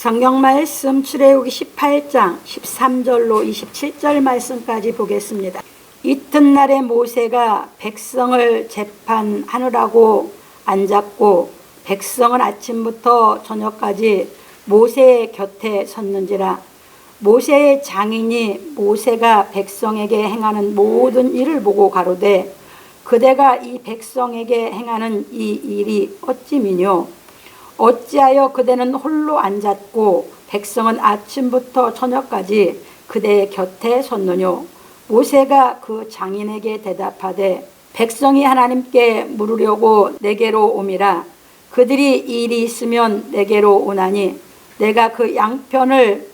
성경 말씀 출애굽기 18장 13절로 27절 말씀까지 보겠습니다. 이튿날에 모세가 백성을 재판하느라고 앉았고 백성은 아침부터 저녁까지 모세의 곁에 섰는지라. 모세의 장인이 모세가 백성에게 행하는 모든 일을 보고 가로되 그대가 이 백성에게 행하는 이 일이 어찌미뇨. 어찌하여 그대는 홀로 앉았고 백성은 아침부터 저녁까지 그대의 곁에 섰느뇨. 모세가 그 장인에게 대답하되 백성이 하나님께 물으려고 내게로 오미라. 그들이 일이 있으면 내게로 오나니 내가 그 양편을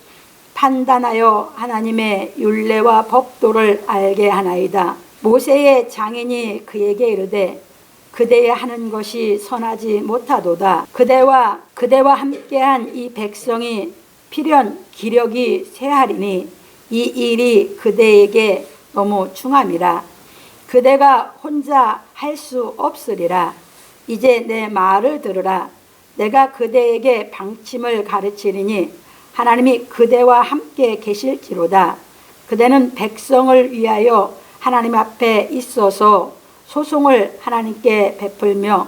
판단하여 하나님의 율례와 법도를 알게 하나이다. 모세의 장인이 그에게 이르되 그대의 하는 것이 선하지 못하도다. 그대와 함께한 이 백성이 필연 기력이 쇠하리니 이 일이 그대에게 너무 중함이라. 그대가 혼자 할 수 없으리라. 이제 내 말을 들으라. 내가 그대에게 방침을 가르치리니 하나님이 그대와 함께 계실지로다. 그대는 백성을 위하여 하나님 앞에 있어서 소송을 하나님께 베풀며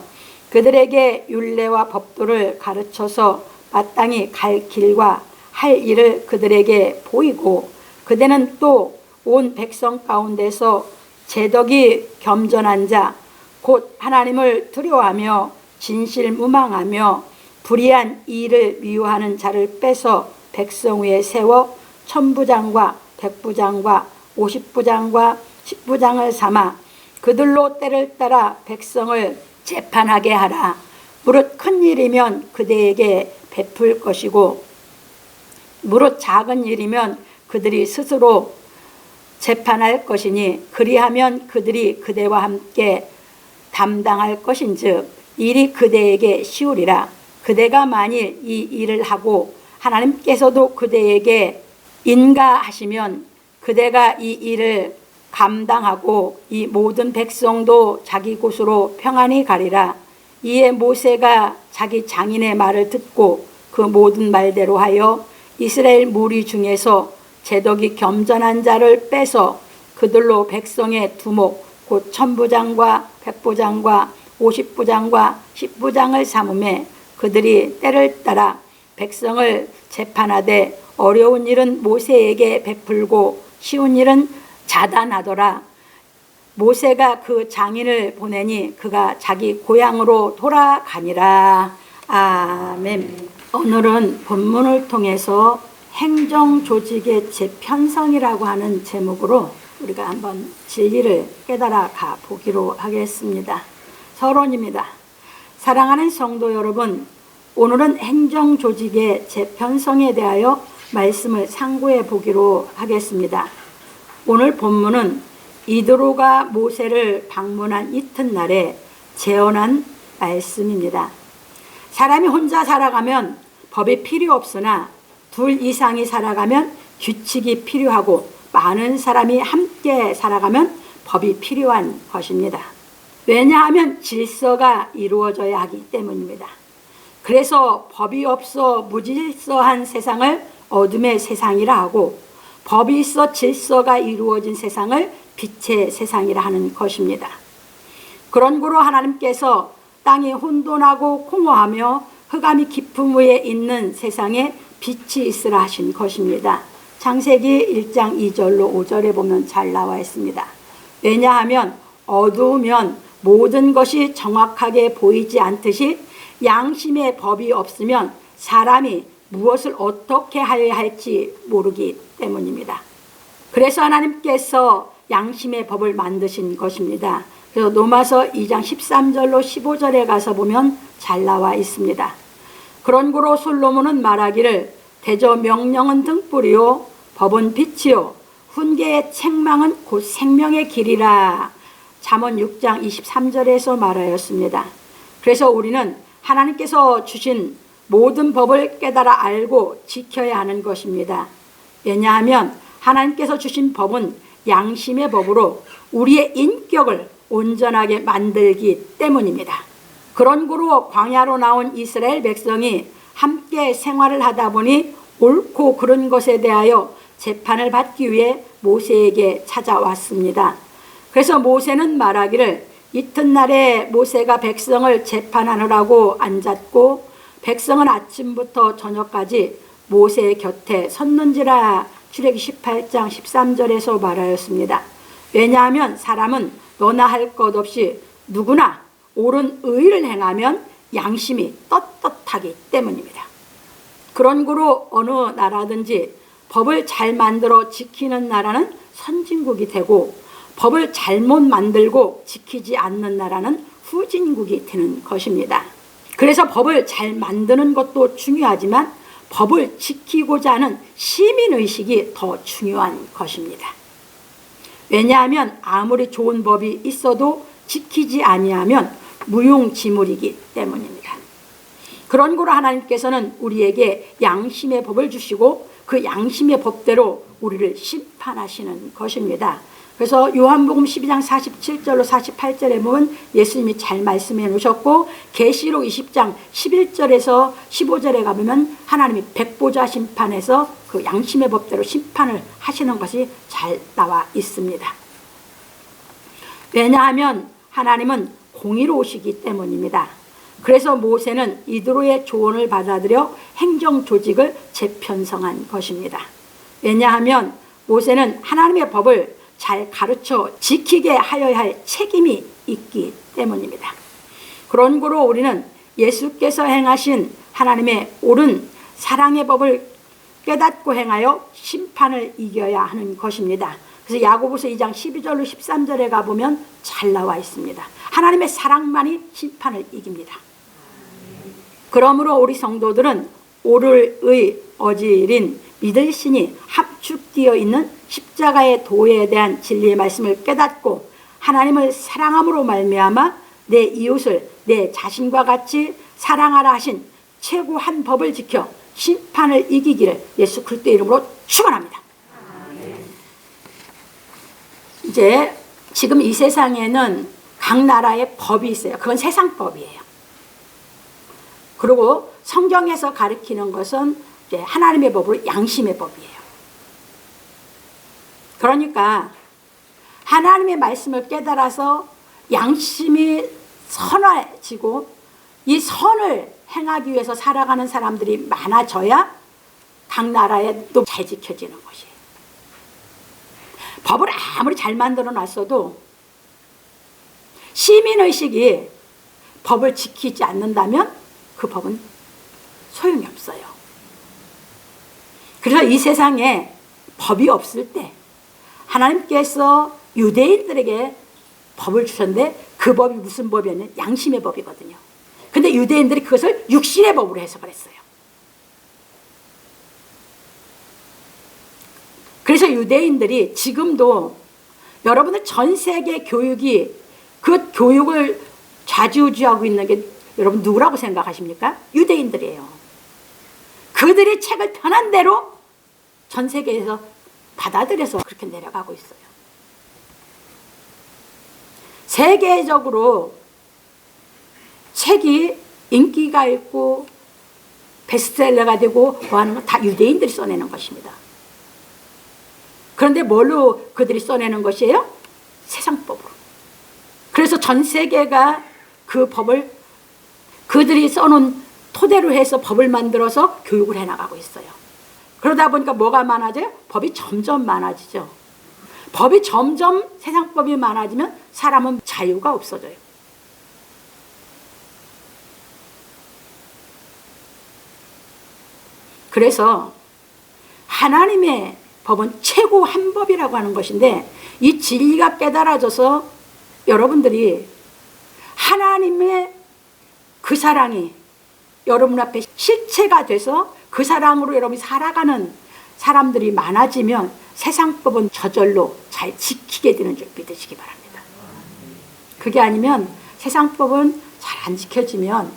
그들에게 율례와 법도를 가르쳐서 마땅히 갈 길과 할 일을 그들에게 보이고 그대는 또 온 백성 가운데서 제덕이 겸전한 자 곧 하나님을 두려워하며 진실무망하며 불의한 일을 미워하는 자를 빼서 백성 위에 세워 천부장과 백부장과 50부장과 10부장을 삼아 그들로 때를 따라 백성을 재판하게 하라. 무릇 큰 일이면 그대에게 베풀 것이고 무릇 작은 일이면 그들이 스스로 재판할 것이니 그리하면 그들이 그대와 함께 담당할 것인즉 일이 그대에게 쉬우리라. 그대가 만일 이 일을 하고 하나님께서도 그대에게 인가하시면 그대가 이 일을 감당하고 이 모든 백성도 자기 곳으로 평안히 가리라. 이에 모세가 자기 장인의 말을 듣고 그 모든 말대로 하여 이스라엘 무리 중에서 제덕이 겸전한 자를 빼서 그들로 백성의 두목 곧 천부장과 백부장과 50부장과 10부장을 삼음에 그들이 때를 따라 백성을 재판하되 어려운 일은 모세에게 베풀고 쉬운 일은 자단하더라. 모세가 그 장인을 보내니 그가 자기 고향으로 돌아가니라. 아멘. 오늘은 본문을 통해서 행정조직의 재편성이라고 하는 제목으로 우리가 한번 진리를 깨달아 가 보기로 하겠습니다. 서론입니다. 사랑하는 성도 여러분, 오늘은 행정조직의 재편성에 대하여 말씀을 상고해 보기로 하겠습니다. 오늘 본문은 이드로가 모세를 방문한 이튿날에 재현한 말씀입니다. 사람이 혼자 살아가면 법이 필요 없으나 둘 이상이 살아가면 규칙이 필요하고 많은 사람이 함께 살아가면 법이 필요한 것입니다. 왜냐하면 질서가 이루어져야 하기 때문입니다. 그래서 법이 없어 무질서한 세상을 어둠의 세상이라 하고 법이 있어 질서가 이루어진 세상을 빛의 세상이라 하는 것입니다. 그런 고로 하나님께서 땅이 혼돈하고 공허하며 흑암이 깊음 위에 있는 세상에 빛이 있으라 하신 것입니다. 창세기 1장 2절로 5절에 보면 잘 나와 있습니다. 왜냐하면 어두우면 모든 것이 정확하게 보이지 않듯이 양심의 법이 없으면 사람이 무엇을 어떻게 하여야 할지 모르기 때문입니다. 그래서 하나님께서 양심의 법을 만드신 것입니다. 그래서 로마서 2장 13절로 15절에 가서 보면 잘 나와 있습니다. 그런 고로 솔로몬은 말하기를 대저 명령은 등불이요 법은 빛이요 훈계의 책망은 곧 생명의 길이라. 잠언 6장 23절에서 말하였습니다. 그래서 우리는 하나님께서 주신 모든 법을 깨달아 알고 지켜야 하는 것입니다. 왜냐하면 하나님께서 주신 법은 양심의 법으로 우리의 인격을 온전하게 만들기 때문입니다. 그런 고로 광야로 나온 이스라엘 백성이 함께 생활을 하다 보니 옳고 그른 것에 대하여 재판을 받기 위해 모세에게 찾아왔습니다. 그래서 모세는 말하기를 이튿날에 모세가 백성을 재판하느라고 앉았고 백성은 아침부터 저녁까지 모세의 곁에 섰는지라. 출애굽기 18장 13절에서 말하였습니다. 왜냐하면 사람은 너나 할 것 없이 누구나 옳은 의를 행하면 양심이 떳떳하기 때문입니다. 그런 거로 어느 나라든지 법을 잘 만들어 지키는 나라는 선진국이 되고 법을 잘못 만들고 지키지 않는 나라는 후진국이 되는 것입니다. 그래서 법을 잘 만드는 것도 중요하지만 법을 지키고자 하는 시민의식이 더 중요한 것입니다. 왜냐하면 아무리 좋은 법이 있어도 지키지 아니하면 무용지물이기 때문입니다. 그런 거로 하나님께서는 우리에게 양심의 법을 주시고 그 양심의 법대로 우리를 심판하시는 것입니다. 그래서 요한복음 12장 47절로 48절에 보면 예수님이 잘 말씀해 놓으셨고 계시록 20장 11절에서 15절에 가보면 하나님이 백보자 심판에서 그 양심의 법대로 심판을 하시는 것이 잘 나와 있습니다. 왜냐하면 하나님은 공의로우시기 때문입니다. 그래서 모세는 이드로의 조언을 받아들여 행정조직을 재편성한 것입니다. 왜냐하면 모세는 하나님의 법을 잘 가르쳐 지키게 하여야 할 책임이 있기 때문입니다. 그런 거로 우리는 예수께서 행하신 하나님의 옳은 사랑의 법을 깨닫고 행하여 심판을 이겨야 하는 것입니다. 그래서 야고보서 2장 12절로 13절에 가보면 잘 나와 있습니다. 하나님의 사랑만이 심판을 이깁니다. 그러므로 우리 성도들은 옳을 의 어질인 믿을 신이 합축되어 있는 십자가의 도에 대한 진리의 말씀을 깨닫고 하나님을 사랑함으로 말미암아 내 이웃을 내 자신과 같이 사랑하라 하신 최고한 법을 지켜 심판을 이기기를 예수 그리스도의 이름으로 축원합니다. 이제 지금 이 세상에는 각 나라의 법이 있어요. 그건 세상법이에요. 그리고 성경에서 가르치는 것은 이제 하나님의 법으로 양심의 법이에요. 그러니까 하나님의 말씀을 깨달아서 양심이 선해지고 이 선을 행하기 위해서 살아가는 사람들이 많아져야 각 나라에 또 잘 지켜지는 것이에요. 법을 아무리 잘 만들어 놨어도 시민의식이 법을 지키지 않는다면 그 법은 소용이 없어요. 그래서 이 세상에 법이 없을 때 하나님께서 유대인들에게 법을 주셨는데 그 법이 무슨 법이었냐면 양심의 법이거든요. 근데 유대인들이 그것을 육신의 법으로 해석을 했어요. 그래서 유대인들이 지금도 여러분들 전 세계 교육이 그 교육을 좌지우지하고 있는 게 여러분 누구라고 생각하십니까? 유대인들이에요. 그들이 책을 편한 대로 전 세계에서 받아들여서 그렇게 내려가고 있어요. 세계적으로 책이 인기가 있고 베스트셀러가 되고 뭐 하는 건 다 유대인들이 써내는 것입니다. 그런데 뭘로 그들이 써내는 것이에요? 세상법으로. 그래서 전 세계가 그 법을 그들이 써놓은 토대로 해서 법을 만들어서 교육을 해나가고 있어요. 그러다 보니까 뭐가 많아져요? 법이 점점 많아지죠. 법이 점점 세상법이 많아지면 사람은 자유가 없어져요. 그래서 하나님의 법은 최고 한 법이라고 하는 것인데 이 진리가 깨달아져서 여러분들이 하나님의 그 사랑이 여러분 앞에 실체가 돼서 그 사랑으로 여러분이 살아가는 사람들이 많아지면 세상법은 저절로 잘 지키게 되는 줄 믿으시기 바랍니다. 그게 아니면 세상법은 잘 안 지켜지면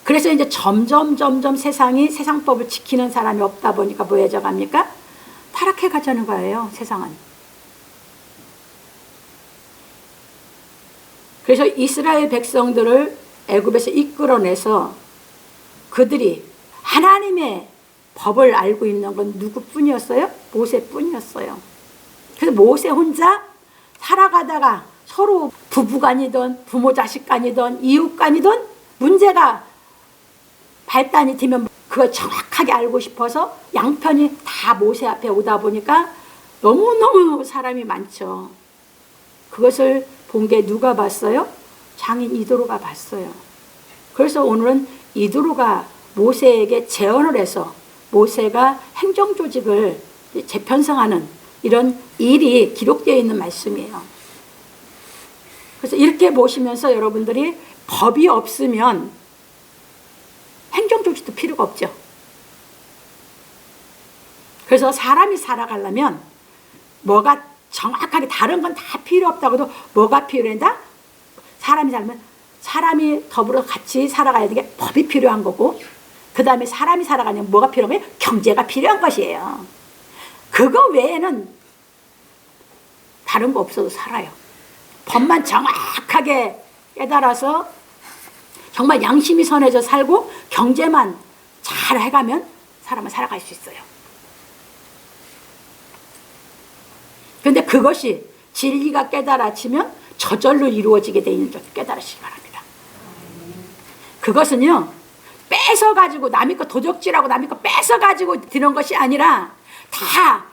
그래서 이제 점점 세상이 세상법을 지키는 사람이 없다 보니까 뭐 해져 갑니까? 타락해 가자는 거예요, 세상은. 그래서 이스라엘 백성들을 애굽에서 이끌어내서 그들이 하나님의 법을 알고 있는 건 누구뿐이었어요? 모세뿐이었어요. 그래서 모세 혼자 살아가다가 서로 부부간이든 부모 자식간이든 이웃간이든 문제가 발단이 되면 그걸 정확하게 알고 싶어서 양편이 다 모세 앞에 오다 보니까 너무너무 사람이 많죠. 그것을 본 게 누가 봤어요? 장인 이도로가 봤어요. 그래서 오늘은 이도로가 모세에게 제언을 해서 모세가 행정조직을 재편성하는 이런 일이 기록되어 있는 말씀이에요. 그래서 이렇게 보시면서 여러분들이 법이 없으면 행정조직도 필요가 없죠. 그래서 사람이 살아가려면 뭐가 정확하게 다른 건 다 필요 없다고 해도 뭐가 필요한다? 사람이 살면 사람이 더불어 같이 살아가야 되게 법이 필요한 거고, 그 다음에 사람이 살아가려면 뭐가 필요하면 경제가 필요한 것이에요. 그거 외에는 다른 거 없어도 살아요. 법만 정확하게 깨달아서 정말 양심이 선해져 살고 경제만 잘 해가면 사람은 살아갈 수 있어요. 그런데 그것이 진리가 깨달아지면 저절로 이루어지게 되어 있는 줄 깨달으시기 바랍니다. 그것은요, 뺏어가지고 남의 거 도적질하고 남의 거 뺏어가지고 드는 것이 아니라 다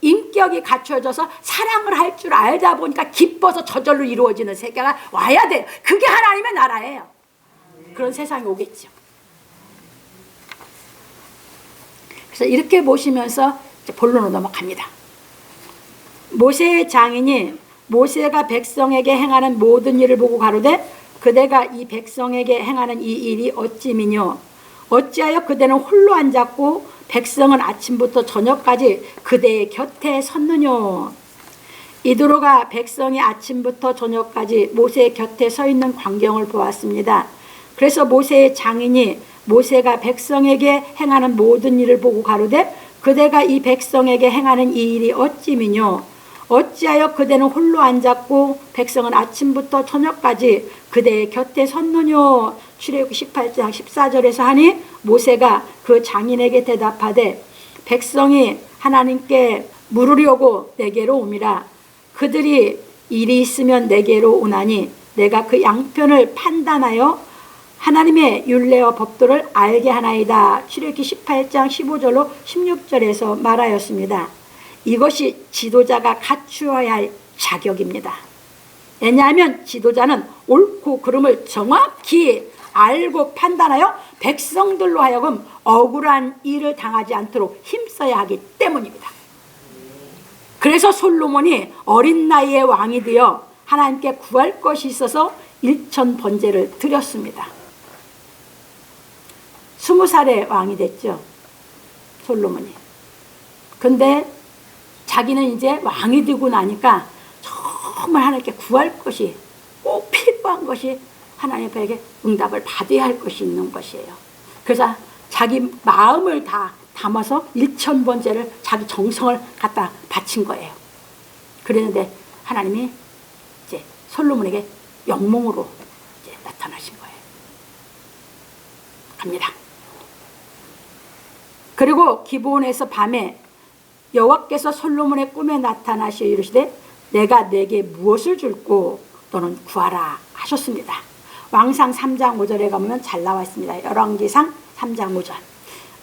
인격이 갖춰져서 사랑을 할 줄 알다 보니까 기뻐서 저절로 이루어지는 세계가 와야 돼요. 그게 하나님의 나라예요. 그런 세상이 오겠죠. 그래서 이렇게 보시면서 이제 본론으로 넘어갑니다. 모세의 장인이 모세가 백성에게 행하는 모든 일을 보고 가로되 그대가 이 백성에게 행하는 이 일이 어찌미뇨? 어찌하여 그대는 홀로 앉았고 백성은 아침부터 저녁까지 그대의 곁에 섰느뇨? 이도로가 백성이 아침부터 저녁까지 모세의 곁에 서 있는 광경을 보았습니다. 그래서 모세의 장인이 모세가 백성에게 행하는 모든 일을 보고 가로되 그대가 이 백성에게 행하는 이 일이 어찌미뇨? 어찌하여 그대는 홀로 앉았고 백성은 아침부터 저녁까지 그대의 곁에 섰느뇨? 출애굽기 18장 14절에서 하니 모세가 그 장인에게 대답하되 백성이 하나님께 물으려고 내게로 오미라. 그들이 일이 있으면 내게로 오나니 내가 그 양편을 판단하여 하나님의 율례와 법도를 알게 하나이다. 출애굽기 18장 15절로 16절에서 말하였습니다. 이것이 지도자가 갖추어야 할 자격입니다. 왜냐하면 지도자는 옳고 그름을 정확히 알고 판단하여 백성들로 하여금 억울한 일을 당하지 않도록 힘써야 하기 때문입니다. 그래서 솔로몬이 어린 나이에 왕이 되어 하나님께 구할 것이 있어서 일천 번제를 드렸습니다. 20살에 왕이 됐죠, 솔로몬이. 근데 자기는 이제 왕이 되고 나니까 정말 하나님께 구할 것이 꼭 필요한 것이 하나님에게 응답을 받아야 할 것이 있는 것이에요. 그래서 자기 마음을 다 담아서 1000번제를 자기 정성을 갖다 바친 거예요. 그랬는데 하나님이 이제 솔로몬에게 영몽으로 이제 나타나신 거예요. 갑니다. 그리고 기브온에서 밤에 여호와께서 솔로몬의 꿈에 나타나시어 이르시되 내가 내게 무엇을 줄고 너는 구하라 하셨습니다. 왕상 3장 5절에 가면 잘 나와 있습니다. 열왕기상 3장 5절.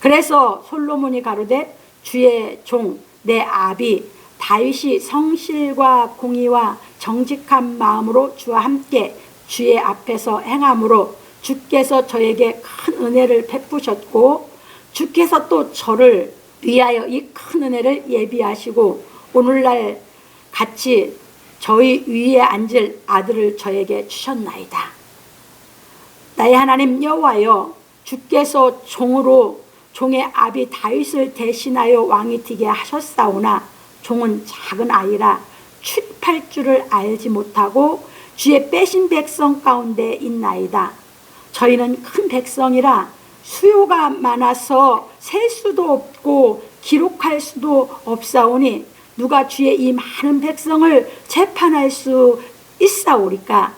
그래서 솔로몬이 가로되 주의 종 내 아비 다윗이 성실과 공의와 정직한 마음으로 주와 함께 주의 앞에서 행함으로 주께서 저에게 큰 은혜를 베푸셨고 주께서 또 저를 위하여 이 큰 은혜를 예비하시고 오늘날 같이 저희 위에 앉을 아들을 저에게 주셨나이다. 나의 하나님 여호와여, 주께서 종으로 종의 아비 다윗을 대신하여 왕이 되게 하셨사오나 종은 작은 아이라 출입할 줄을 알지 못하고 주의 빼신 백성 가운데 있나이다. 저희는 큰 백성이라 수요가 많아서 셀 수도 없고 기록할 수도 없사오니 누가 주의 이 많은 백성을 재판할 수 있사오리까?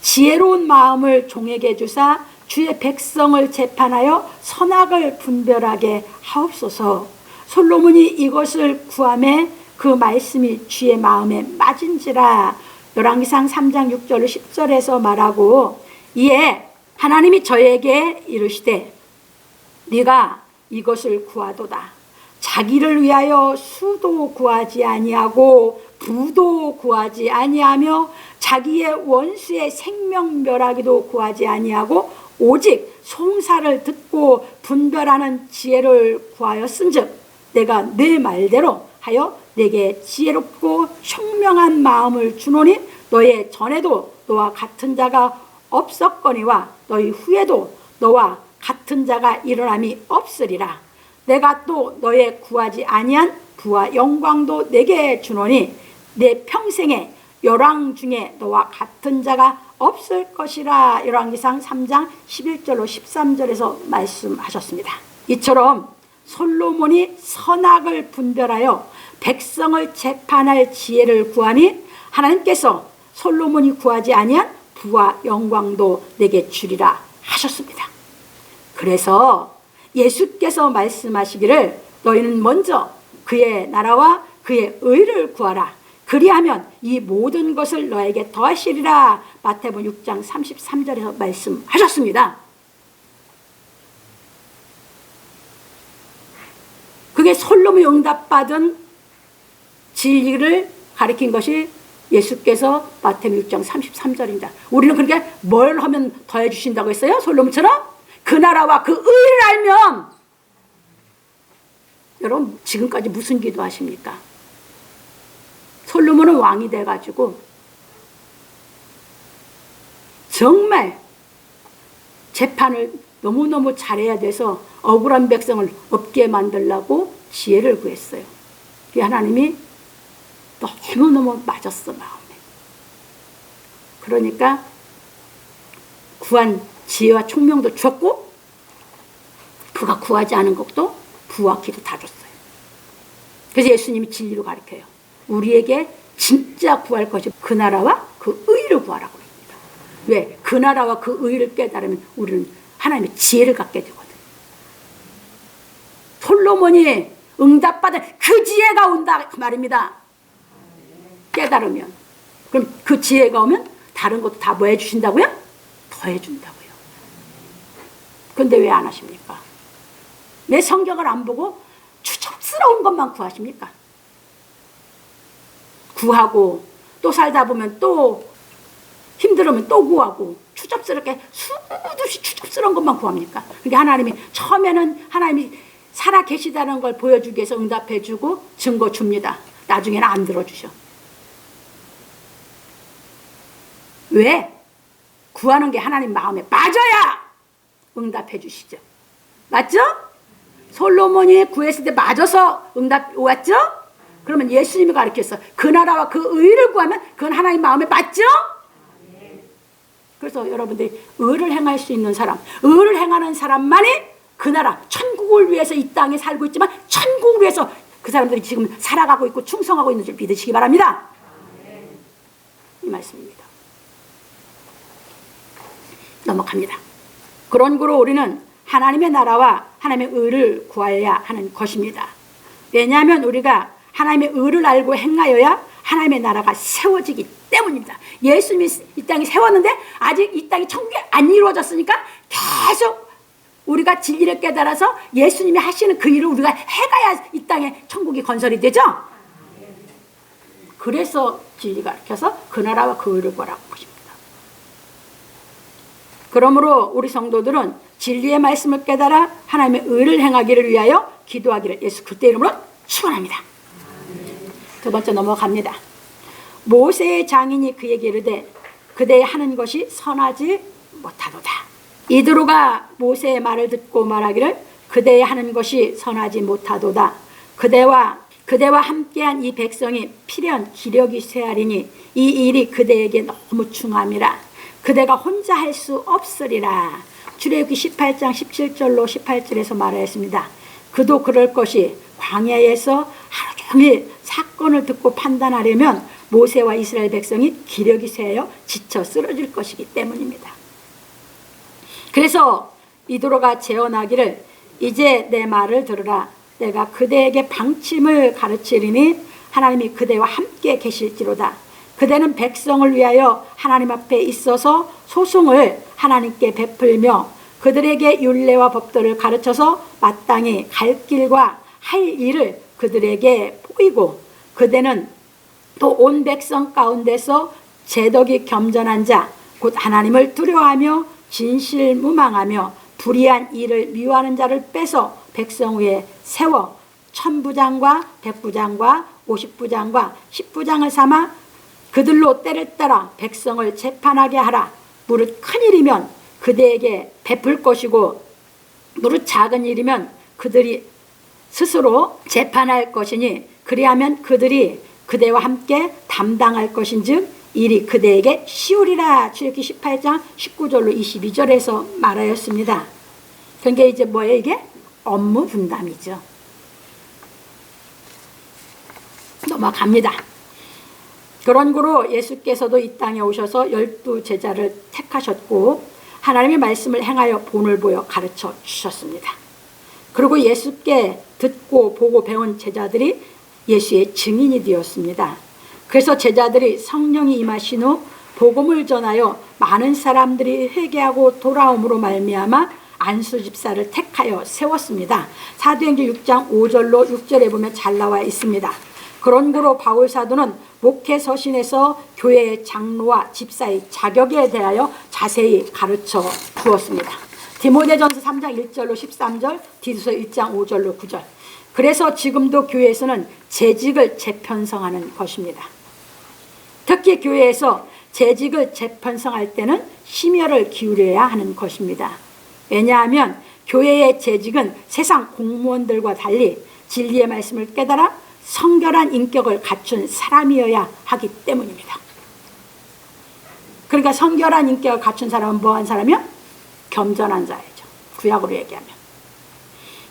지혜로운 마음을 종에게 주사 주의 백성을 재판하여 선악을 분별하게 하옵소서. 솔로몬이 이것을 구하매 그 말씀이 주의 마음에 맞은지라. 열왕기상 3장 6절 10절에서 말하고, 이에 하나님이 저에게 이르시되 네가 이것을 구하도다. 자기를 위하여 수도 구하지 아니하고 부도 구하지 아니하며 자기의 원수의 생명멸하기도 구하지 아니하고 오직 송사를 듣고 분별하는 지혜를 구하였은즉 내가 네 말대로 하여 내게 지혜롭고 총명한 마음을 주노니 너의 전에도 너와 같은 자가 없었거니와 너희 후에도 너와 같은 자가 일어남이 없으리라. 내가 또 너의 구하지 아니한 부와 영광도 내게 주노니 내 평생에 열왕 중에 너와 같은 자가 없을 것이라. 열왕기상 3장 11절로 13절에서 말씀하셨습니다. 이처럼 솔로몬이 선악을 분별하여 백성을 재판할 지혜를 구하니 하나님께서 솔로몬이 구하지 아니한 부와 영광도 내게 주리라 하셨습니다. 그래서 예수께서 말씀하시기를 너희는 먼저 그의 나라와 그의 의를 구하라. 그리하면 이 모든 것을 너에게 더하시리라. 마태복음 6장 33절에서 말씀하셨습니다. 그게 솔로몬이 응답받은 진리를 가리킨 것이 예수께서 마태복음 6장 33절입니다. 우리는 그렇게 뭘 하면 더해 주신다고 했어요? 솔로몬처럼? 그 나라와 그 의를 알면. 여러분 지금까지 무슨 기도하십니까? 솔로몬은 왕이 돼가지고 정말 재판을 너무너무 잘해야 돼서 억울한 백성을 없게 만들려고 지혜를 구했어요. 그 하나님이 너무너무 맞았어 마음에. 그러니까 구한 지혜와 총명도 줬고 그가 구하지 않은 것도 부와 기도 다 줬어요. 그래서 예수님이 진리로 가르쳐요. 우리에게 진짜 구할 것이 그 나라와 그 의를 구하라고 합니다. 왜? 그 나라와 그 의를 깨달으면 우리는 하나님의 지혜를 갖게 되거든. 솔로몬이 응답받은 그 지혜가 온다 그 말입니다. 깨달으면. 그럼 그 지혜가 오면 다른 것도 다 뭐 해주신다고요? 더 해준다고요. 근데 왜 안 하십니까? 왜 성경을 안 보고 추접스러운 것만 구하십니까? 구하고 또 살다 보면 또 힘들으면 또 구하고 추접스럽게 수도 없이 추접스러운 것만 구합니까? 그러니까 하나님이 처음에는 하나님이 살아 계시다는 걸 보여주기 위해서 응답해 주고 증거 줍니다. 나중에는 안 들어주셔. 왜? 구하는 게 하나님 마음에 맞아야 응답해 주시죠. 맞죠? 솔로몬이 구했을 때 맞아서 응답 왔죠? 그러면 예수님이 가르쳤어. 그 나라와 그 의를 구하면 그건 하나님 마음에 맞죠? 그래서 여러분들이 의를 행할 수 있는 사람, 의를 행하는 사람만이 그 나라, 천국을 위해서 이 땅에 살고 있지만 천국을 위해서 그 사람들이 지금 살아가고 있고 충성하고 있는 줄 믿으시기 바랍니다. 이 말씀입니다. 넘어갑니다. 그런 거로 우리는 하나님의 나라와 하나님의 의를 구해야 하는 것입니다. 왜냐하면 우리가 하나님의 의를 알고 행하여야 하나님의 나라가 세워지기 때문입니다. 예수님이 이 땅에 세웠는데 아직 이 땅이 천국이 안 이루어졌으니까 계속 우리가 진리를 깨달아서 예수님이 하시는 그 일을 우리가 해가야 이 땅에 천국이 건설이 되죠. 그래서 진리가 가르쳐서 그 나라와 그 의를 구하라고 것입니다. 그러므로 우리 성도들은 진리의 말씀을 깨달아 하나님의 의를 행하기를 위하여 기도하기를 예수 그리스도의 이름으로 축원합니다. 두 번째 넘어갑니다. 모세의 장인이 그에게 이르되 그대의 하는 것이 선하지 못하도다. 이드로가 모세의 말을 듣고 말하기를 그대의 하는 것이 선하지 못하도다. 그대와 함께한 이 백성이 필연 기력이 쇠하리니 이 일이 그대에게 너무 중함이라. 그대가 혼자 할 수 없으리라. 출애굽기 18장 17절로 18절에서 말하였습니다. 그도 그럴 것이 광야에서 하루 종일 사건을 듣고 판단하려면 모세와 이스라엘 백성이 기력이 쇠하여 지쳐 쓰러질 것이기 때문입니다. 그래서 이도로가 제언하기를 이제 내 말을 들으라. 내가 그대에게 방침을 가르치리니 하나님이 그대와 함께 계실지로다. 그대는 백성을 위하여 하나님 앞에 있어서 소송을 하나님께 베풀며 그들에게 율례와 법도를 가르쳐서 마땅히 갈 길과 할 일을 그들에게 보이고 그대는 또 온 백성 가운데서 제덕이 겸전한 자 곧 하나님을 두려워하며 진실무망하며 불의한 일을 미워하는 자를 빼서 백성 위에 세워 1000부장과 100부장과 50부장과 10부장을 삼아 그들로 때를 따라 백성을 재판하게 하라. 무릇 큰 일이면 그대에게 베풀 것이고 무릇 작은 일이면 그들이 스스로 재판할 것이니 그리하면 그들이 그대와 함께 담당할 것인즉 일이 그대에게 쉬우리라. 출애굽기 18장 19절로 22절에서 말하였습니다. 그러니까 이제 뭐예요? 이게 업무 분담이죠. 넘어갑니다. 그런 거로 예수께서도 이 땅에 오셔서 12 제자를 택하셨고 하나님의 말씀을 행하여 본을 보여 가르쳐 주셨습니다. 그리고 예수께 듣고 보고 배운 제자들이 예수의 증인이 되었습니다. 그래서 제자들이 성령이 임하신 후 복음을 전하여 많은 사람들이 회개하고 돌아옴으로 말미암아 안수 집사를 택하여 세웠습니다. 사도행전 6장 5절로 6절에 보면 잘 나와 있습니다. 그런 거로 바울 사도는 목회 서신에서 교회의 장로와 집사의 자격에 대하여 자세히 가르쳐 주었습니다. 디모데전서 3장 1절로 13절, 디도서 1장 5절로 9절. 그래서 지금도 교회에서는 재직을 재편성하는 것입니다. 특히 교회에서 재직을 재편성할 때는 심혈을 기울여야 하는 것입니다. 왜냐하면 교회의 재직은 세상 공무원들과 달리 진리의 말씀을 깨달아 성결한 인격을 갖춘 사람이어야 하기 때문입니다. 그러니까 성결한 인격을 갖춘 사람은 뭐한 사람이요? 겸전한 자이죠. 구약으로 얘기하면.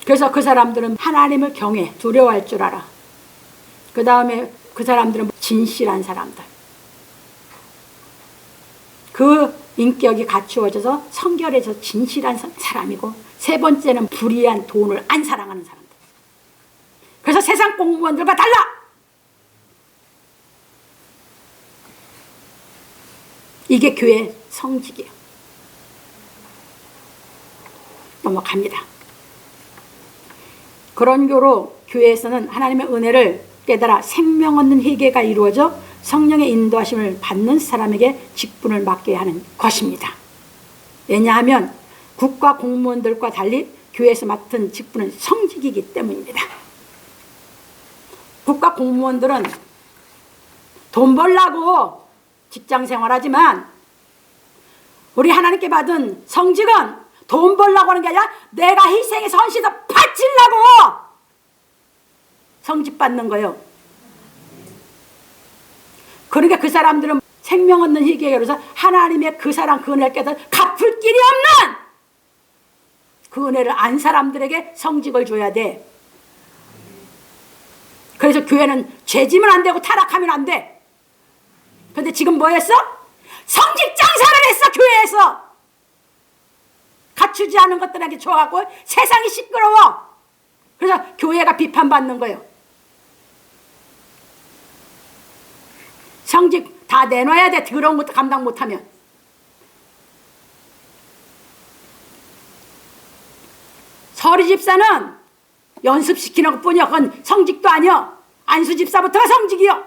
그래서 그 사람들은 하나님을 경외, 두려워할 줄 알아. 그 다음에 그 사람들은 진실한 사람들. 그 인격이 갖추어져서 성결해서 진실한 사람이고 세 번째는 불의한 돈을 안 사랑하는 사람들. 그래서 세상 공무원들과 달라! 이게 교회 성직이에요. 넘어갑니다. 그런 교로 교회에서는 하나님의 은혜를 깨달아 생명 얻는 회개가 이루어져 성령의 인도하심을 받는 사람에게 직분을 맡게 하는 것입니다. 왜냐하면 국가 공무원들과 달리 교회에서 맡은 직분은 성직이기 때문입니다. 국가 공무원들은 돈 벌라고 직장 생활하지만 우리 하나님께 받은 성직은 돈 벌라고 하는 게 아니라 내가 희생의 헌신을 바치려고 성직 받는 거예요. 그러니까 그 사람들은 생명 얻는 희귀에 이르러서 하나님의 그 사랑 그 은혜를 깨달아 갚을 길이 없는 그 은혜를 안 사람들에게 성직을 줘야 돼. 그래서 교회는 죄지면 안 되고 타락하면 안 돼. 근데 지금 뭐 했어? 성직 장사를 했어. 교회에서 갖추지 않은 것들에게 좋아하고 세상이 시끄러워. 그래서 교회가 비판받는 거예요. 성직 다 내놔야 돼. 더러운 것도 감당 못하면. 서리 집사는 연습시키는 것뿐이야. 그건 성직도 아니야. 안수 집사부터가 성직이요.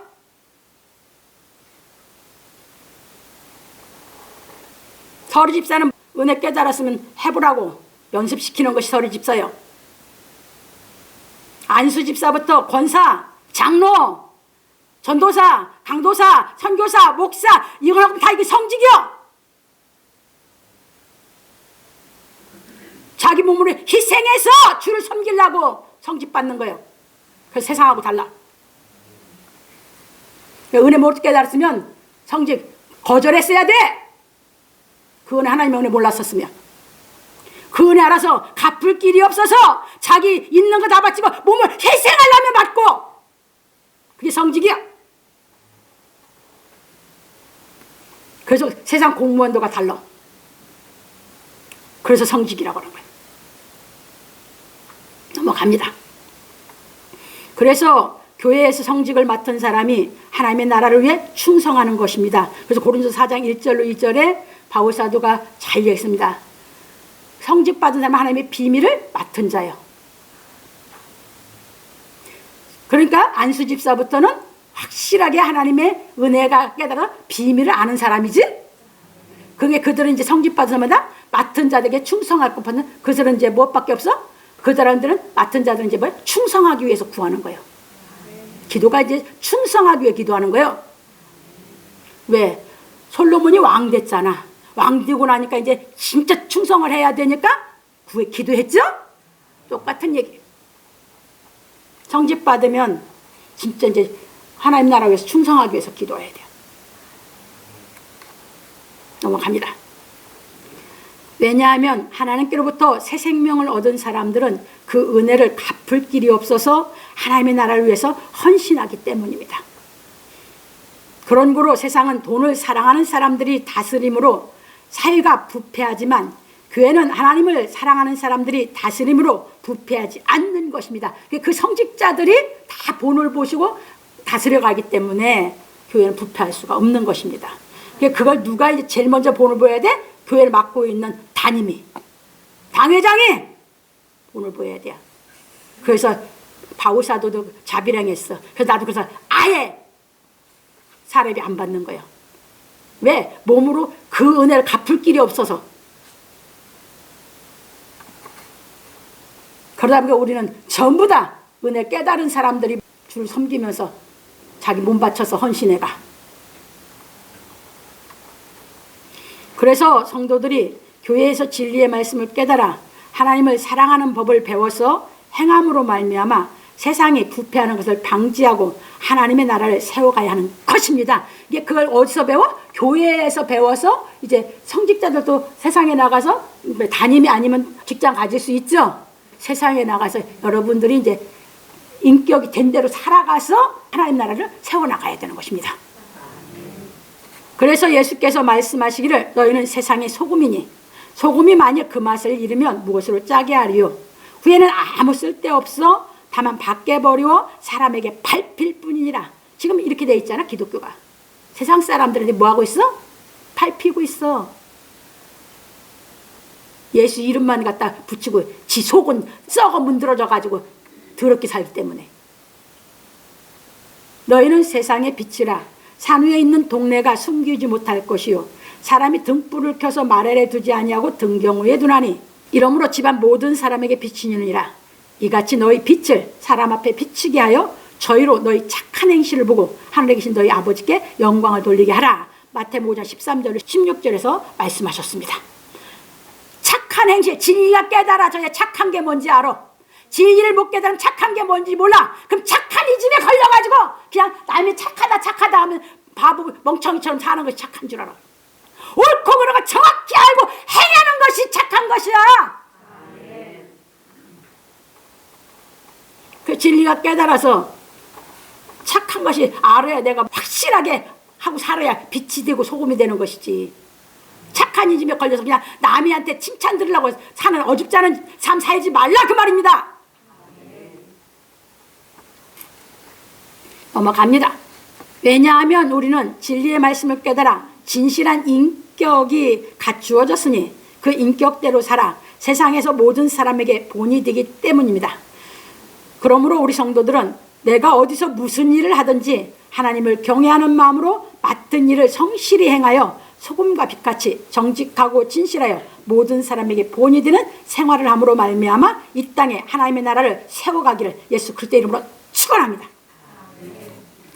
서리 집사는 은혜 깨달았으면 해보라고 연습시키는 것이 서리 집사요. 안수 집사부터 권사, 장로, 전도사, 강도사, 선교사, 목사 이거는 다 이게 성직이요. 자기 몸을 희생해서 주를 섬기려고 성직 받는 거예요. 그래서 세상하고 달라. 은혜 못 깨달았으면 성직 거절했어야 돼. 그 은혜 하나님의 은혜 몰랐었으면. 그 은혜 알아서 갚을 길이 없어서 자기 있는 거 다 바치고 몸을 희생하려면 받고 그게 성직이야. 그래서 세상 공무원도가 달라. 그래서 성직이라고 하는 거예요. 넘어갑니다. 그래서 교회에서 성직을 맡은 사람이 하나님의 나라를 위해 충성하는 것입니다. 그래서 고린도서 4장 1절로 2절에 바울 사도가 잘 얘기했습니다. 성직 받은 사람은 하나님의 비밀을 맡은 자요. 그러니까 안수 집사부터는 확실하게 하나님의 은혜가 깨달아 비밀을 아는 사람이지. 그게 그들은 이제 성직 받은 사람마다 맡은 자들에게 충성할 것은 그들은 이제 무엇밖에 없어? 그 사람들은 맡은 자들은 이제 뭐야? 충성하기 위해서 구하는 거예요. 기도가 이제 충성하기 위해 기도하는 거예요. 왜? 솔로몬이 왕 됐잖아. 왕 되고 나니까 이제 진짜 충성을 해야 되니까 기도했죠? 똑같은 얘기예요. 성직 받으면 진짜 이제 하나님 나라 위해서 충성하기 위해서 기도해야 돼요. 넘어갑니다. 왜냐하면 하나님께로부터 새 생명을 얻은 사람들은 그 은혜를 갚을 길이 없어서 하나님의 나라를 위해서 헌신하기 때문입니다. 그런 거로 세상은 돈을 사랑하는 사람들이 다스림으로 사회가 부패하지만 교회는 하나님을 사랑하는 사람들이 다스림으로 부패하지 않는 것입니다. 그 성직자들이 다 본을 보시고 다스려가기 때문에 교회는 부패할 수가 없는 것입니다. 그걸 누가 이제 제일 먼저 본을 보여야 돼? 교회를 맡고 있는 담임이, 당회장이 본을 보여야 돼요. 그래서 바울 사도도 자비량했어. 그래서 나도 그래서 아예 사례비 안 받는 거예요. 왜? 몸으로 그 은혜를 갚을 길이 없어서. 그러다 보니까 우리는 전부 다 은혜 깨달은 사람들이 주를 섬기면서 자기 몸 바쳐서 헌신해가. 그래서 성도들이 교회에서 진리의 말씀을 깨달아 하나님을 사랑하는 법을 배워서 행함으로 말미암아 세상이 부패하는 것을 방지하고 하나님의 나라를 세워가야 하는 것입니다. 이게 그걸 어디서 배워? 교회에서 배워서 이제 성직자들도 세상에 나가서 담임이 아니면 직장 가질 수 있죠. 세상에 나가서 여러분들이 이제 인격이 된 대로 살아가서 하나님 나라를 세워나가야 되는 것입니다. 그래서 예수께서 말씀하시기를 너희는 세상의 소금이니 소금이 만일 그 맛을 잃으면 무엇으로 짜게 하리요? 후에는 아무 쓸데없어 다만 밖에 버리워 사람에게 밟힐 뿐이니라. 지금 이렇게 돼 있잖아, 기독교가. 세상 사람들한테 뭐하고 있어? 밟히고 있어. 예수 이름만 갖다 붙이고 지 속은 썩어 문드러져 가지고 더럽게 살기 때문에. 너희는 세상의 빛이라. 산 위에 있는 동네가 숨기지 못할 것이요 사람이 등불을 켜서 마레에 두지 아니하고 등경위에 두나니 이러므로 집안 모든 사람에게 비치느니라. 이같이 너희 빛을 사람 앞에 비치게 하여 저희로 너희 착한 행실을 보고 하늘에 계신 너희 아버지께 영광을 돌리게 하라. 마태복음 5장 13절 16절에서 말씀하셨습니다. 착한 행실, 진리가 깨달아져야 착한 게 뭔지 알아. 진리를 못 깨달으면 착한 게 뭔지 몰라. 그럼 착한 이 집에 걸려가지고 그냥 남이 착하다 하면 바보 멍청이처럼 사는 것이 착한 줄 알아. 옳고 그른 거 정확히 알고 행하는 것이 착한 것이야. 그 진리가 깨달아서 착한 것이 알아야 내가 확실하게 하고 살아야 빛이 되고 소금이 되는 것이지. 착한 이 집에 걸려서 그냥 남이한테 칭찬 들으려고 사는 어줍지 않은 삶 살지 말라 그 말입니다. 넘어갑니다. 왜냐하면 우리는 진리의 말씀을 깨달아 진실한 인격이 갖추어졌으니 그 인격대로 살아 세상에서 모든 사람에게 본이 되기 때문입니다. 그러므로 우리 성도들은 내가 어디서 무슨 일을 하든지 하나님을 경외하는 마음으로 맡은 일을 성실히 행하여 소금과 빛같이 정직하고 진실하여 모든 사람에게 본이 되는 생활을 함으로 말미암아 이 땅에 하나님의 나라를 세워가기를 예수 그리스도의 이름으로 축원합니다.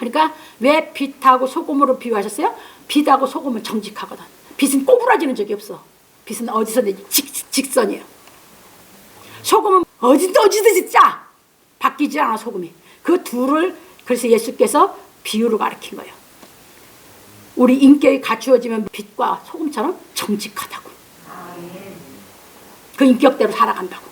그러니까 왜 빛하고 소금으로 비유하셨어요? 빛하고 소금은 정직하거든. 빛은 꼬부라지는 적이 없어. 빛은 어디서든지 직선이에요. 소금은 어디든지 짜. 바뀌지 않아 소금이. 그 둘을 그래서 예수께서 비유로 가르친 거예요. 우리 인격이 갖추어지면 빛과 소금처럼 정직하다고. 그 인격대로 살아간다고.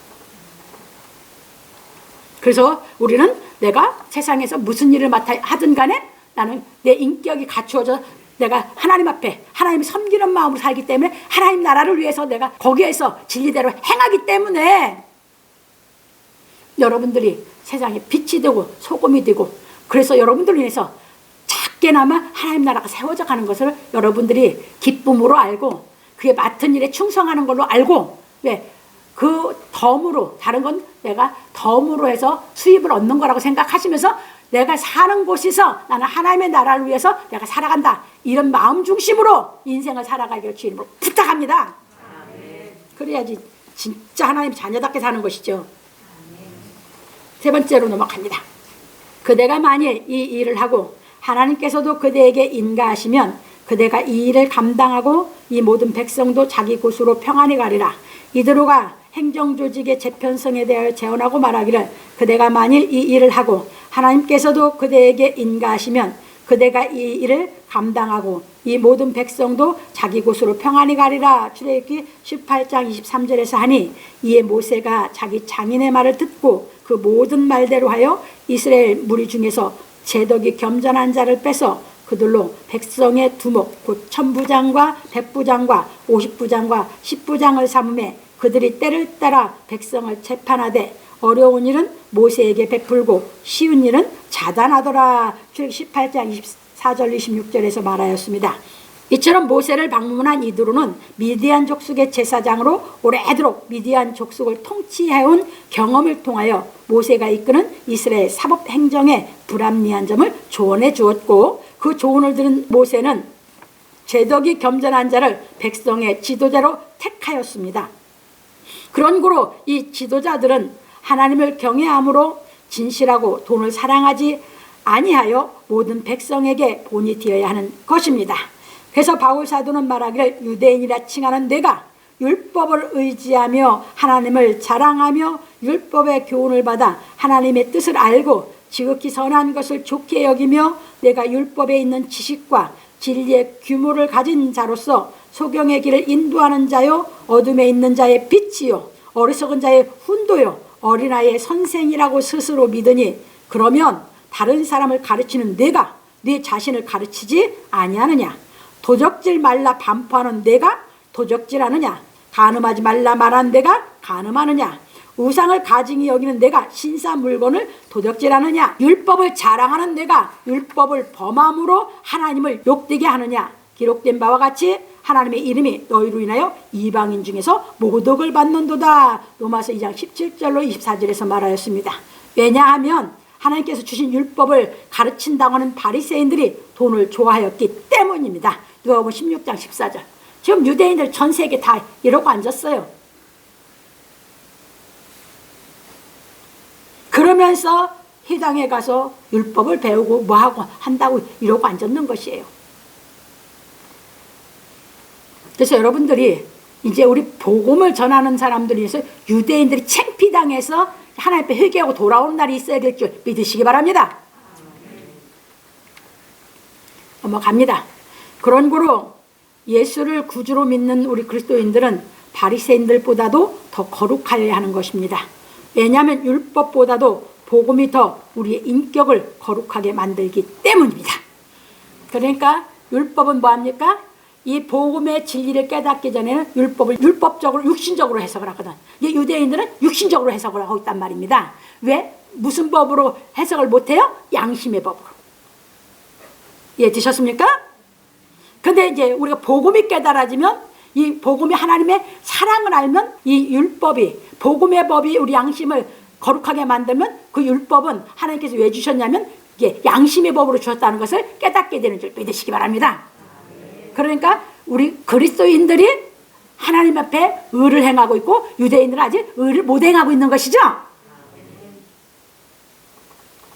그래서 우리는 내가 세상에서 무슨 일을 맡아 하든 간에 나는 내 인격이 갖추어져 내가 하나님 앞에 하나님 섬기는 마음으로 살기 때문에 하나님 나라를 위해서 내가 거기에서 진리대로 행하기 때문에 여러분들이 세상에 빛이 되고 소금이 되고, 그래서 여러분들을 위해서 작게나마 하나님 나라가 세워져 가는 것을 여러분들이 기쁨으로 알고 그게 맡은 일에 충성하는 걸로 알고, 왜? 그 덤으로, 다른 건 내가 덤으로 해서 수입을 얻는 거라고 생각하시면서 내가 사는 곳에서 나는 하나님의 나라를 위해서 내가 살아간다, 이런 마음 중심으로 인생을 살아가기를 주님으로 부탁합니다. 그래야지 진짜 하나님 자녀답게 사는 것이죠. 세 번째로 넘어갑니다. 그대가 만일 이 일을 하고 하나님께서도 그대에게 인가하시면 그대가 이 일을 감당하고 이 모든 백성도 자기 곳으로 평안히 가리라. 이대로가 행정조직의 재편성에 대하여 재언하고 말하기를, 그대가 만일 이 일을 하고 하나님께서도 그대에게 인가하시면 그대가 이 일을 감당하고 이 모든 백성도 자기 곳으로 평안히 가리라. 출애굽기 18장 23절에서 하니, 이에 모세가 자기 장인의 말을 듣고 그 모든 말대로 하여 이스라엘 무리 중에서 제덕이 겸전한 자를 빼서 그들로 백성의 두목 곧 천부장과 백부장과 50부장과 10부장을 삼음에 그들이 때를 따라 백성을 재판하되 어려운 일은 모세에게 베풀고 쉬운 일은 자단하더라. 출애굽기 18장 24절 26절에서 말하였습니다. 이처럼 모세를 방문한 이드로는 미디안 족속의 제사장으로 오래도록 미디안 족속을 통치해온 경험을 통하여 모세가 이끄는 이스라엘 사법 행정의 불합리한 점을 조언해 주었고, 그 조언을 들은 모세는 제덕이 겸전한 자를 백성의 지도자로 택하였습니다. 그런 고로 이 지도자들은 하나님을 경외함으로 진실하고 돈을 사랑하지 아니하여 모든 백성에게 본이 되어야 하는 것입니다. 그래서 바울 사도는 말하기를, 유대인이라 칭하는 내가 율법을 의지하며 하나님을 자랑하며 율법의 교훈을 받아 하나님의 뜻을 알고 지극히 선한 것을 좋게 여기며 내가 율법에 있는 지식과 진리의 규모를 가진 자로서 소경의 길을 인도하는 자요 어둠에 있는 자의 빛이요 어리석은 자의 훈도요 어린아이의 선생이라고 스스로 믿으니, 그러면 다른 사람을 가르치는 내가 네 자신을 가르치지 아니하느냐? 도적질 말라 반포하는 내가 도적질하느냐? 간음하지 말라 말한 내가 간음하느냐? 우상을 가증히 여기는 내가 신사 물건을 도적질하느냐? 율법을 자랑하는 내가 율법을 범함으로 하나님을 욕되게 하느냐? 기록된 바와 같이 하나님의 이름이 너희로 인하여 이방인 중에서 모독을 받는도다. 로마서 2장 17절로 24절에서 말하였습니다. 왜냐하면 하나님께서 주신 율법을 가르친다고 하는 바리새인들이 돈을 좋아하였기 때문입니다. 누가복음 16장 14절. 지금 유대인들 전 세계 다 이러고 앉았어요. 그러면서 회당에 가서 율법을 배우고 뭐하고 한다고 이러고 앉았는 것이에요. 그래서 여러분들이 이제 우리 복음을 전하는 사람들이 있어서 유대인들이 창피당해서 하나님 앞에 회개하고 돌아오는 날이 있어야 될 줄 믿으시기 바랍니다. 넘어갑니다. 그런 거로 예수를 구주로 믿는 우리 그리스도인들은 바리새인들보다도 더 거룩하여야 하는 것입니다. 왜냐하면 율법보다도 복음이 더 우리의 인격을 거룩하게 만들기 때문입니다. 그러니까 율법은 뭐합니까? 이 복음의 진리를 깨닫기 전에는 율법을 율법적으로 육신적으로 해석을 하거든. 이 유대인들은 육신적으로 해석을 하고 있단 말입니다. 왜? 무슨 법으로 해석을 못해요? 양심의 법으로. 이해되셨습니까? 근데 이제 우리가 복음이 깨달아지면, 이 복음이 하나님의 사랑을 알면 이 율법이, 복음의 법이 우리 양심을 거룩하게 만들면 그 율법은 하나님께서 왜 주셨냐면 이게 양심의 법으로 주셨다는 것을 깨닫게 되는 줄 믿으시기 바랍니다. 그러니까 우리 그리스도인들이 하나님 앞에 의를 행하고 있고 유대인들은 아직 의를 못 행하고 있는 것이죠.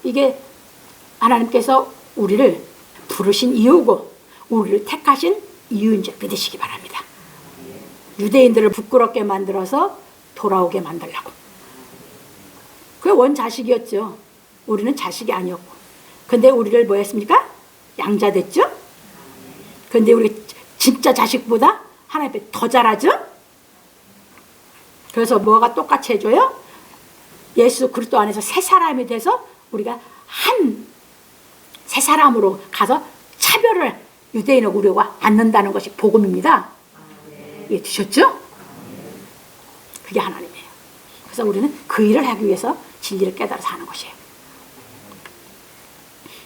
이게 하나님께서 우리를 부르신 이유고 우리를 택하신 이유인 줄 믿으시기 바랍니다. 유대인들을 부끄럽게 만들어서 돌아오게 만들려고. 그게 원자식이었죠. 우리는 자식이 아니었고. 근데 우리를 뭐 했습니까? 양자 됐죠? 근데 우리 진짜 자식보다 하나님 앞에 더 잘하죠? 그래서 뭐가 똑같이 해줘요? 예수 그리스도 안에서 새 사람이 돼서 우리가 한 새 사람으로 가서 차별을 유대인의 우려가 않는다는 것이 복음입니다. 이해 되셨죠? 그게 하나님이에요. 그래서 우리는 그 일을 하기 위해서 진리를 깨달아서 하는 것이에요.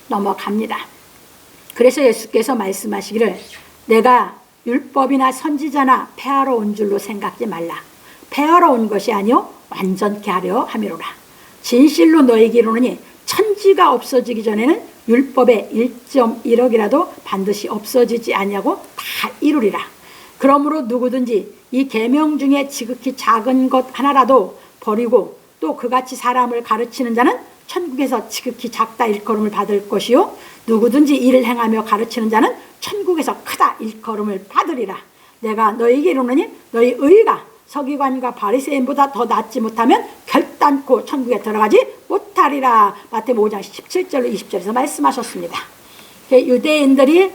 넘어갑니다. 그래서 예수께서 말씀하시기를 내가 율법이나 선지자나 폐하러 온 줄로 생각지 말라. 폐하러 온 것이 아니요 완전케 하려 함이로라. 진실로 너에게 이르노니 천지가 없어지기 전에는 율법의 1.1억이라도 반드시 없어지지 아니하고 다 이루리라. 그러므로 누구든지 이 계명 중에 지극히 작은 것 하나라도 버리고 또 그같이 사람을 가르치는 자는 천국에서 지극히 작다 일컬음을 받을 것이요 누구든지 이를 행하며 가르치는 자는 천국에서 크다 일컬음을 받으리라. 내가 너희에게 이르노니 너희 의가 서기관과 바리새인보다 더 낫지 못하면 결단코 천국에 들어가지 못하리라. 마태복음 5장 17절로 20절에서 말씀하셨습니다. 유대인들이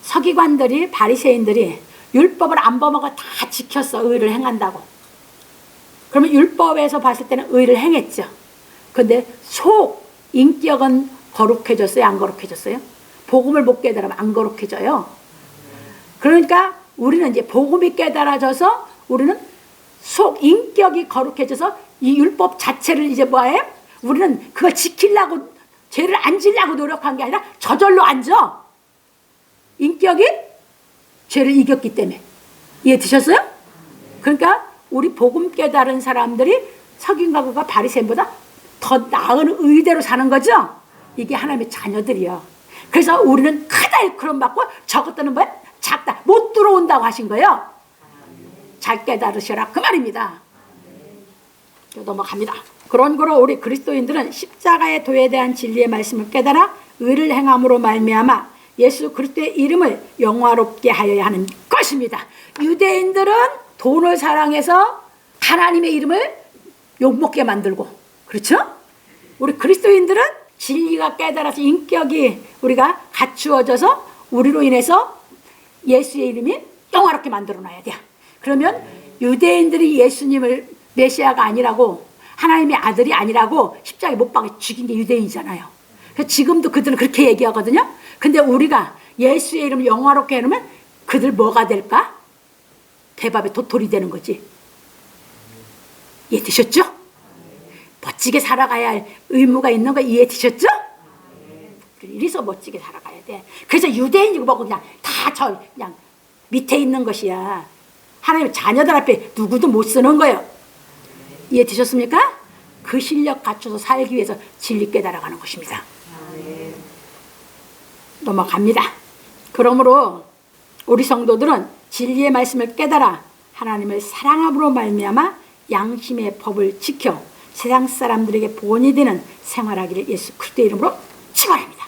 서기관들이 바리새인들이 율법을 안 범하고 다 지켰어. 의를 행한다고. 그러면 율법에서 봤을 때는 의를 행했죠. 근데 속 인격은 거룩해졌어요? 안 거룩해졌어요? 복음을 못 깨달으면 안 거룩해져요. 그러니까 우리는 이제 복음이 깨달아져서 우리는 속 인격이 거룩해져서 이 율법 자체를 이제 뭐예요? 우리는 그걸 지키려고 죄를 안 지려고 노력한 게 아니라 저절로 앉아. 인격이 죄를 이겼기 때문에. 이해 드셨어요? 그러니까 우리 복음 깨달은 사람들이 서기관과 바리새인보다 더 나은 의대로 사는 거죠. 이게 하나님의 자녀들이요. 그래서 우리는 크다 일컬음 받고 저것들은 뭐야? 작다. 못 들어온다고 하신 거예요. 잘 깨달으셔라 그 말입니다. 넘어갑니다. 그런 거로 우리 그리스도인들은 십자가의 도에 대한 진리의 말씀을 깨달아 의를 행함으로 말미암아 예수 그리스도의 이름을 영화롭게 하여야 하는 것입니다. 유대인들은 돈을 사랑해서 하나님의 이름을 욕먹게 만들고, 그렇죠? 우리 그리스도인들은 진리가 깨달아서 인격이 우리가 갖추어져서 우리로 인해서 예수의 이름이 영화롭게 만들어놔야 돼. 그러면 유대인들이 예수님을 메시아가 아니라고, 하나님의 아들이 아니라고 십자가에 못 박아 죽인 게 유대인이잖아요. 그래서 지금도 그들은 그렇게 얘기하거든요. 근데 우리가 예수의 이름을 영화롭게 해놓으면 그들 뭐가 될까? 대밥에 도토리 되는 거지. 이해 되셨죠? 멋지게 살아가야 할 의무가 있는 거 이해 되셨죠? 이래서 멋지게 살아가야 돼. 그래서 유대인이고 뭐고 그냥 다 그냥 밑에 있는 것이야. 하나님 자녀들 앞에 누구도 못 쓰는 거예요. 이해 되셨습니까? 그 실력 갖춰서 살기 위해서 진리 깨달아가는 것입니다. 넘어갑니다. 그러므로 우리 성도들은 진리의 말씀을 깨달아 하나님을 사랑함으로 말미암아 양심의 법을 지켜 세상 사람들에게 본이 되는 생활하기를 예수 그리스도의 이름으로 축원합니다.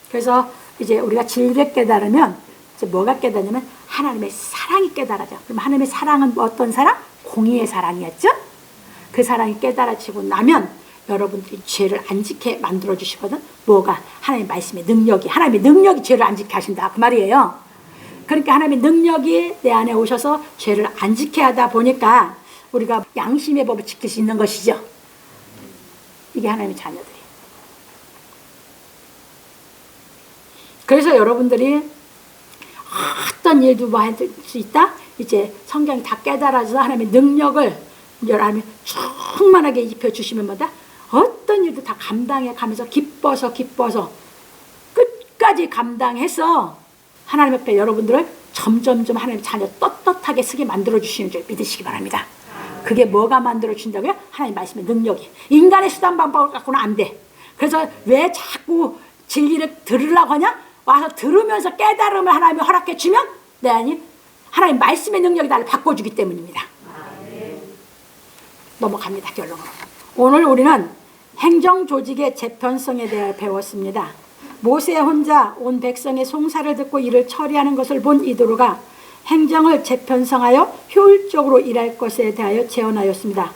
그래서 이제 우리가 진리를 깨달으면 이제 뭐가 깨닫냐면 하나님의 사랑이 깨달아져. 그럼 하나님의 사랑은 어떤 사랑? 공의의 사랑이었죠? 그 사랑이 깨달아지고 나면 여러분들이 죄를 안 지게 만들어 주시거든. 뭐가? 하나님의 말씀의 능력이, 하나님의 능력이 죄를 안 지게 하신다 그 말이에요. 그러니까 하나님의 능력이 내 안에 오셔서 죄를 안 지게 하다 보니까 우리가 양심의 법을 지킬 수 있는 것이죠. 이게 하나님의 자녀들이에요. 그래서 여러분들이 어떤 일도 뭐 할 수 있다? 이제 성경이 다 깨달아서 하나님의 능력을 여러분이 충만하게 입혀주시면 뭐다? 어떤 일도 다 감당해 가면서 기뻐서 끝까지 감당해서 하나님 앞에 여러분들을 점점점 하나님 자녀 떳떳하게 쓰게 만들어주시는 줄 믿으시기 바랍니다. 그게 뭐가 만들어준다고요? 하나님 말씀의 능력이. 인간의 수단 방법을 갖고는 안 돼. 그래서 왜 자꾸 진리를 들으려고 하냐? 와서 들으면서 깨달음을 하나님이 허락해 주면 내 안이 하나님 말씀의 능력이 나를 바꿔주기 때문입니다. 넘어갑니다. 결론으로. 오늘 우리는 행정조직의 재편성에 대해 배웠습니다. 모세 혼자 온 백성의 송사를 듣고 이를 처리하는 것을 본 이도로가 행정을 재편성하여 효율적으로 일할 것에 대하여 제언하였습니다.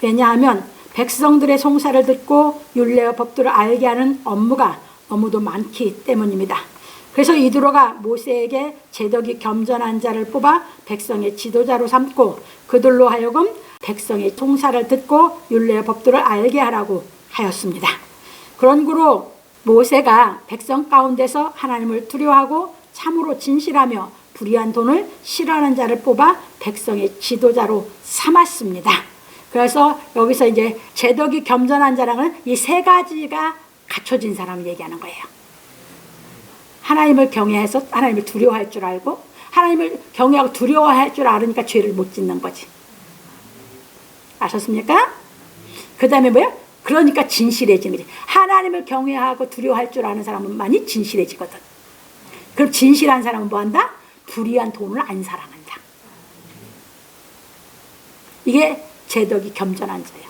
왜냐하면 백성들의 송사를 듣고 율례와 법도를 알게 하는 업무가 너무도 많기 때문입니다. 그래서 이도로가 모세에게 제덕이 겸전한 자를 뽑아 백성의 지도자로 삼고 그들로 하여금 백성의 송사를 듣고 율례와 법도를 알게 하라고 하였습니다. 그런 구로 모세가 백성 가운데서 하나님을 두려워하고 참으로 진실하며 불의한 돈을 싫어하는 자를 뽑아 백성의 지도자로 삼았습니다. 그래서 여기서 이제 제덕이 겸손한 자랑은 이 세 가지가 갖춰진 사람을 얘기하는 거예요. 하나님을 경외해서 하나님을 두려워할 줄 알고, 하나님을 경외하고 두려워할 줄 알으니까 죄를 못 짓는 거지. 아셨습니까? 그 다음에 뭐야? 그러니까 진실해지는 거지. 하나님을 경외하고 두려워할 줄 아는 사람은 많이 진실해지거든. 그럼 진실한 사람은 뭐 한다? 불의한 돈을 안 사랑한다. 이게 제덕이 겸손한 자야.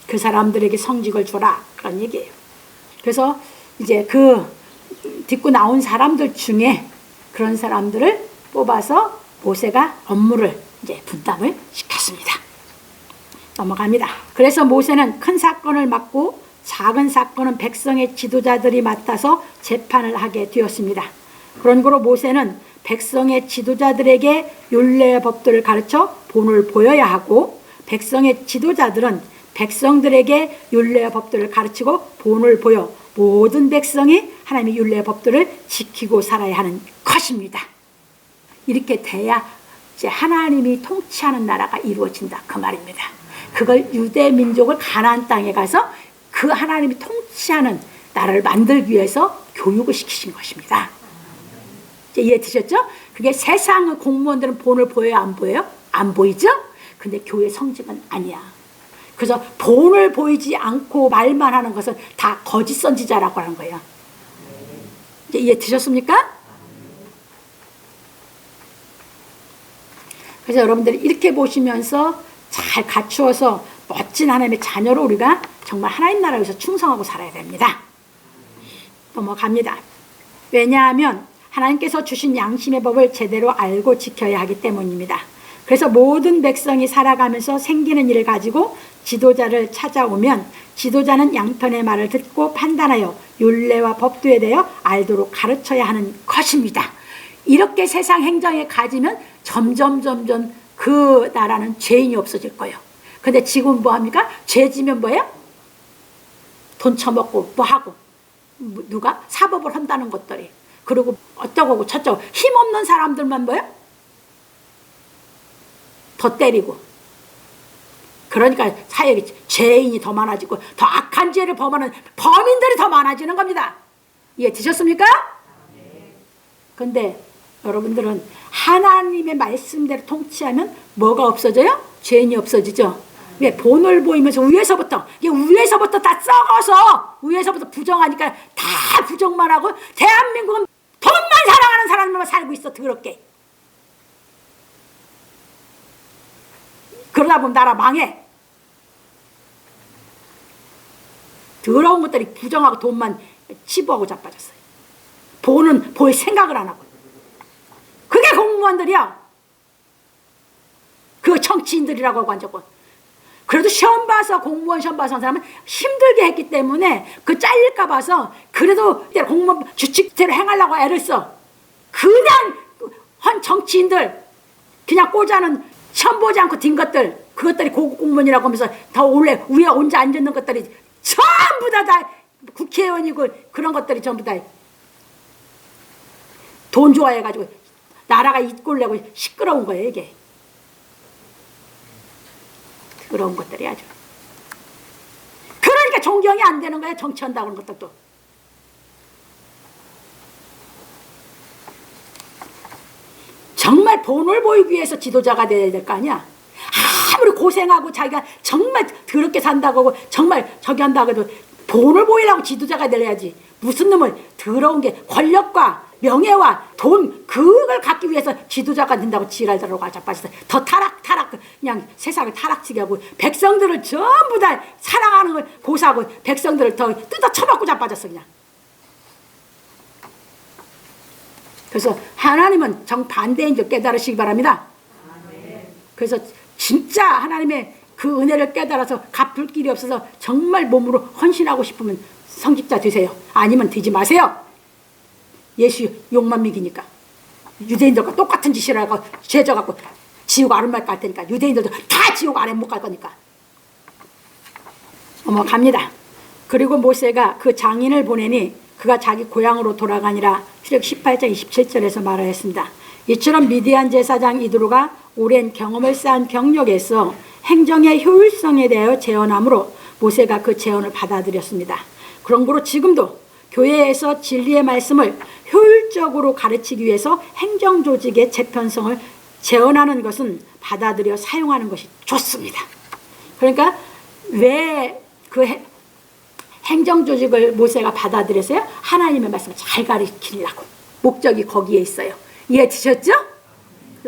그 사람들에게 성직을 주라, 그런 얘기예요. 그래서 이제 그 듣고 나온 사람들 중에 그런 사람들을 뽑아서 모세가 업무를 이제 분담을 시켰습니다. 넘어갑니다. 그래서 모세는 큰 사건을 맡고 작은 사건은 백성의 지도자들이 맡아서 재판을 하게 되었습니다. 그런 거로 모세는 백성의 지도자들에게 율례의 법들을 가르쳐 본을 보여야 하고, 백성의 지도자들은 백성들에게 율례의 법들을 가르치고 본을 보여 모든 백성이 하나님의 율례의 법들을 지키고 살아야 하는 것입니다. 이렇게 돼야 이제 하나님이 통치하는 나라가 이루어진다, 그 말입니다. 그걸 유대 민족을 가나안 땅에 가서 그 하나님이 통치하는 나라를 만들기 위해서 교육을 시키신 것입니다. 이제 이해 되셨죠? 그게 세상의 공무원들은 본을 보여요, 안 보여요? 안 보이죠? 근데 교회 성직은 아니야. 그래서 본을 보이지 않고 말만 하는 것은 다 거짓 선지자라고 하는 거예요. 이제 이해 되셨습니까? 그래서 여러분들이 이렇게 보시면서 잘 갖추어서 멋진 하나님의 자녀로 우리가 정말 하나님 나라에서 충성하고 살아야 됩니다. 넘어갑니다. 왜냐하면 하나님께서 주신 양심의 법을 제대로 알고 지켜야 하기 때문입니다. 그래서 모든 백성이 살아가면서 생기는 일을 가지고 지도자를 찾아오면 지도자는 양편의 말을 듣고 판단하여 율례와 법도에 대하여 알도록 가르쳐야 하는 것입니다. 이렇게 세상 행정에 가지면 점점 그 나라는 죄인이 없어질 거예요. 근데 지금 뭐 합니까? 죄 지면 뭐예요? 돈 처먹고 뭐 하고, 누가 사법을 한다는 것들이, 그리고 어쩌고 저쩌고 힘없는 사람들만 뭐예요? 더 때리고. 그러니까 사역이 죄인이 더 많아지고 더 악한 죄를 범하는 범인들이 더 많아지는 겁니다. 이해 되셨습니까? 근데 여러분들은 하나님의 말씀대로 통치하면 뭐가 없어져요? 죄인이 없어지죠. 왜? 본을 보이면서 위에서부터 다 썩어서 위에서부터 부정하니까 다 부정만 하고 대한민국은 돈만 사랑하는 사람들만 살고 있어, 더럽게. 그러다 보면 나라 망해. 더러운 것들이 부정하고 돈만 치부하고 자빠졌어요. 본은 볼 생각을 안 하고. 그게 공무원들이야. 그 정치인들이라고 하고 앉았고. 그래도 시험 봐서 공무원 시험 봐서 한 사람은 힘들게 했기 때문에 그 잘릴까 봐서 그래도 공무원 규칙대로 행하려고 애를 써. 그냥 한 정치인들 그냥 꽂아는 시험 보지 않고 딘 것들, 그것들이 고급 공무원이라고 하면서 더 원래 위에 혼자 앉아있는 것들이 전부 다 국회의원이고 그런 것들이 전부 다 돈 좋아해가지고 나라가 이꼴내고 시끄러운 거예요, 이게. 그런 것들이 아주. 그러니까 존경이 안 되는 거예요, 정치한다고 하는 것들도. 정말 본을 보이기 위해서 지도자가 돼야 될 거 아니야. 아무리 고생하고 자기가 정말 더럽게 산다고 하고 정말 저기 한다고 해도 본을 보이려고 지도자가 되려야지. 무슨 놈을 더러운 게 권력과 명예와 돈, 그걸 갖기 위해서 지도자가 된다고 지랄들하고 자빠졌어. 더 타락 그냥 세상을 타락치게 하고 백성들을 전부 다 사랑하는 걸 고사하고 백성들을 더 뜯어 쳐먹고 자빠졌어, 그냥. 그래서 하나님은 정반대인 줄 깨달으시기 바랍니다. 그래서 진짜 하나님의 그 은혜를 깨달아서 갚을 길이 없어서 정말 몸으로 헌신하고 싶으면 성직자 되세요. 아니면 되지 마세요. 예수 욕만 먹이니까. 유대인들과 똑같은 짓을 하고 죄져갖고 지옥 아랫말 깔 테니까 유대인들도 다 지옥 아래 못 갈 거니까. 넘어갑니다. 그리고 모세가 그 장인을 보내니 그가 자기 고향으로 돌아가니라. 출애굽 18장 27절에서 말하였습니다. 이처럼 미디안 제사장 이드로가 오랜 경험을 쌓은 경력에서 행정의 효율성에 대하여 제언함으로 모세가 그 제언을 받아들였습니다. 그런 거로 지금도 교회에서 진리의 말씀을 효율적으로 가르치기 위해서 행정조직의 재편성을 제언하는 것은 받아들여 사용하는 것이 좋습니다. 그러니까 왜 그 행정조직을 모세가 받아들였어요? 하나님의 말씀을 잘 가르치려고. 목적이 거기에 있어요. 이해되셨죠?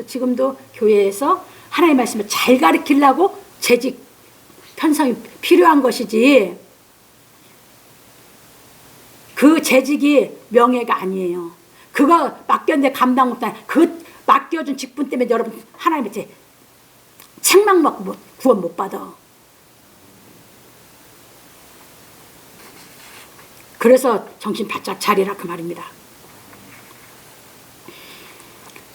지금도 교회에서 하나님의 말씀을 잘 가르치려고 재직 편성이 필요한 것이지, 그 재직이 명예가 아니에요. 그거 맡겼는데 감당 못하는, 그 맡겨준 직분 때문에 여러분 하나님의 책망 받고 구원 못 받아. 그래서 정신 바짝 차리라 그 말입니다.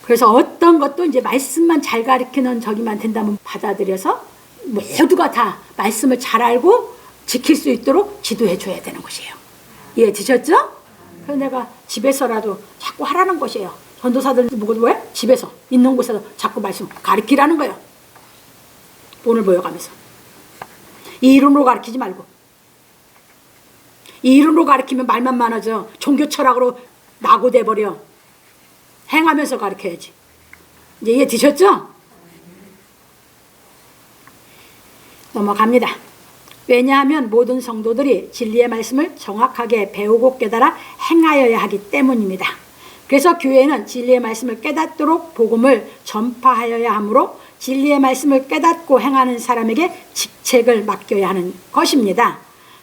그래서 어떤 것도 이제 말씀만 잘 가르치는 저기만 된다면 받아들여서 모두가 다 말씀을 잘 알고 지킬 수 있도록 지도해 줘야 되는 것이에요. 이해되셨죠? 그래서 내가 집에서라도 자꾸 하라는 것이에요. 전도사들 뭐야? 집에서 있는 곳에서 자꾸 말씀 가르치라는 거예요. 본을 보여가면서. 이 이론으로 가르치지 말고. 이 이론으로 가르치면 말만 많아져. 종교 철학으로 낙오돼버려. 행하면서 가르쳐야지. 이제 이해되셨죠? 넘어갑니다. 왜냐하면 모든 성도들이 진리의 말씀을 정확하게 배우고 깨달아 행하여야 하기 때문입니다. 그래서 교회는 진리의 말씀을 깨닫도록 복음을 전파하여야 하므로 진리의 말씀을 깨닫고 행하는 사람에게 직책을 맡겨야 하는 것입니다.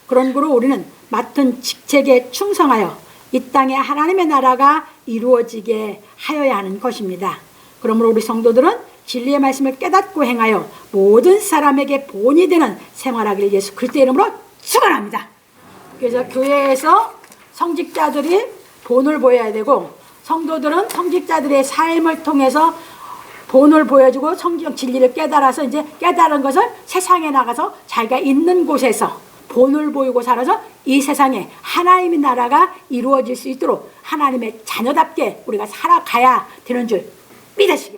그런 거로 우리는 맡은 직책에 충성하여 이 땅에 하나님의 나라가 이루어지게 하여야 하는 것입니다. 그러므로 우리 성도들은 진리의 말씀을 깨닫고 행하여 모든 사람에게 본이 되는 생활하기를 예수 그리스도의 이름으로 축원합니다. 그래서 교회에서 성직자들이 본을 보여야 되고, 성도들은 성직자들의 삶을 통해서 본을 보여주고 성경 진리를 깨달아서 이제 깨달은 것을 세상에 나가서 자기가 있는 곳에서 본을 보이고 살아서 이 세상에 하나님의 나라가 이루어질 수 있도록 하나님의 자녀답게 우리가 살아가야 되는 줄 믿으시기 바랍니다.